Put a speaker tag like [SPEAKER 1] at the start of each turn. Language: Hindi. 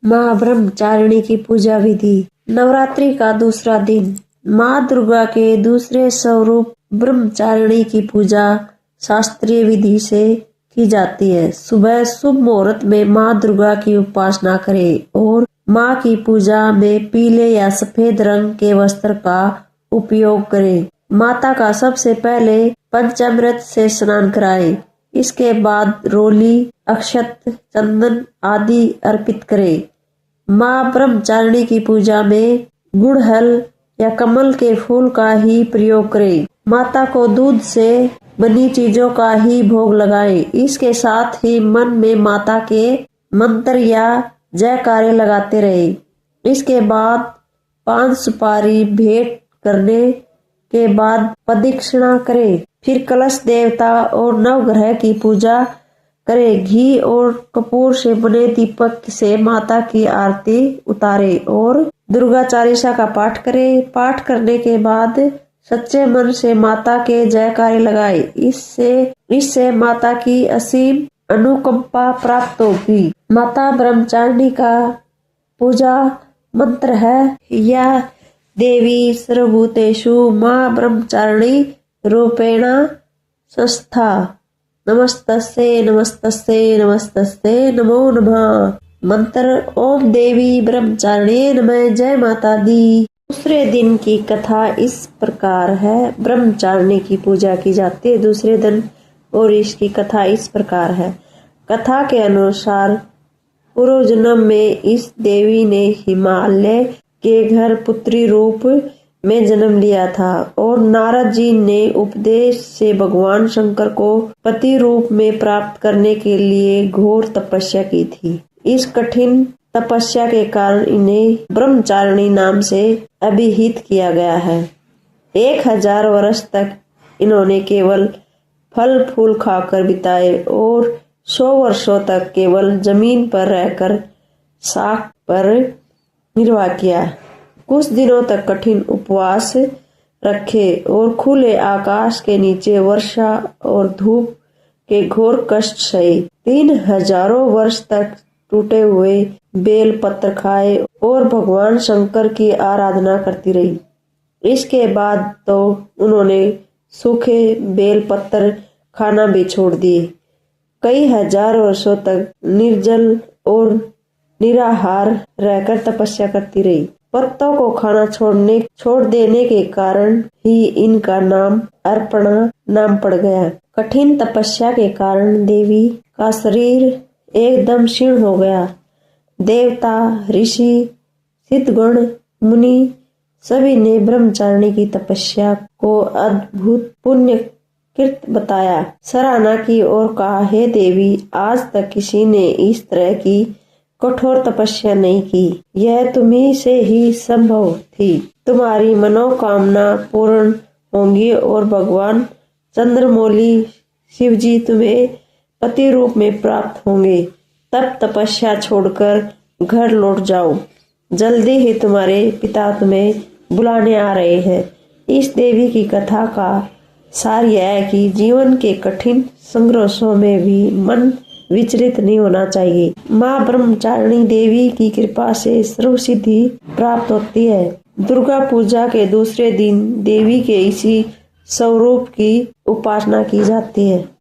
[SPEAKER 1] माँ ब्रह्मचारिणी की पूजा विधि। नवरात्रि का दूसरा दिन। माँ दुर्गा के दूसरे स्वरूप ब्रह्मचारिणी की पूजा शास्त्रीय विधि से की जाती है। सुबह शुभ मुहूर्त में माँ दुर्गा की उपासना करें और माँ की पूजा में पीले या सफेद रंग के वस्त्र का उपयोग करें। माता का सबसे पहले पंचामृत से स्नान कराएं। इसके बाद रोली, अक्षत, चंदन आदि अर्पित करें। माँ ब्रह्मचारिणी की पूजा में गुड़हल या कमल के फूल का ही प्रयोग करें। माता को दूध से बनी चीजों का ही भोग लगाएं। इसके साथ ही मन में माता के मंत्र या जयकारे लगाते रहे। इसके बाद 5 सुपारी भेंट करने के बाद प्रदक्षिणा करें। फिर कलश देवता और नवग्रह की पूजा करें। घी और कपूर से बने दीपक से माता की आरती उतारे और दुर्गा चालीसा का पाठ करें। पाठ करने के बाद सच्चे मन से माता के जयकारे लगाए। इससे माता की असीम अनुकंपा प्राप्त होगी। माता ब्रह्मचारिणी का पूजा मंत्र है, या देवी सर्वभूतेषु माँ ब्रह्मचारिणी रूपेण संस्था। नमस्तस्यै नमस्तस्यै नमस्तस्यै नमो नमः। मंत्र ओम देवी ब्रह्मचारिणी नमः। जय माता दी। दूसरे दिन की कथा इस प्रकार है। ब्रह्मचारिणी की पूजा की जाती है दूसरे दिन और इसकी कथा इस प्रकार है। कथा के अनुसार पूर्व जन्म में इस देवी ने हिमालय के घर पुत्री रूप में जन्म लिया था और नारद जी ने उपदेश से भगवान शंकर को पति रूप में प्राप्त करने के लिए घोर तपस्या की थी। इस कठिन तपस्या के कारण इन्हें ब्रह्मचारिणी नाम से अभिहित किया गया है। 1000 वर्ष तक इन्होंने केवल फल फूल खाकर बिताए और 100 वर्षों तक केवल जमीन पर रहकर शाख पर निर्वाह किया। कुछ दिनों तक कठिन उपवास रखे और खुले आकाश के नीचे वर्षा और धूप के घोर कष्ट सहे। 3000 वर्ष तक टूटे हुए बेल पत्र खाए और भगवान शंकर की आराधना करती रही। इसके बाद तो उन्होंने सूखे बेल पत्र खाना भी छोड़ दिए। कई हजार वर्षों तक निर्जल और निराहार रहकर तपस्या करती रही। पत्तों को खाना छोड़ देने के कारण ही इनका नाम अर्पणा नाम पड़ गया। कठिन तपस्या के कारण देवी का शरीर एकदम क्षीण हो गया। देवता, ऋषि, सिद्धगण, मुनि सभी ने ब्रह्मचारिणी की तपस्या को अद्भुत पुण्य कृत बताया, सराहना की और कहा, हे देवी, आज तक किसी ने इस तरह की कठोर तपस्या नहीं की। यह तुम्ही से ही संभव थी। तुम्हारी मनोकामना पूर्ण होंगी और भगवान चंद्रमौली शिवजी तुम्हें पति रूप में प्राप्त होंगे। तब तपस्या छोड़कर घर लौट जाओ। जल्दी ही तुम्हारे पिता तुम्हें बुलाने आ रहे हैं। इस देवी की कथा का सार यह है कि जीवन के कठिन संघर्षों में भी मन विचलित नहीं होना चाहिए। माँ ब्रह्मचारिणी देवी की कृपा से सर्व सिद्धि प्राप्त होती है। दुर्गा पूजा के दूसरे दिन देवी के इसी स्वरूप की उपासना की जाती है।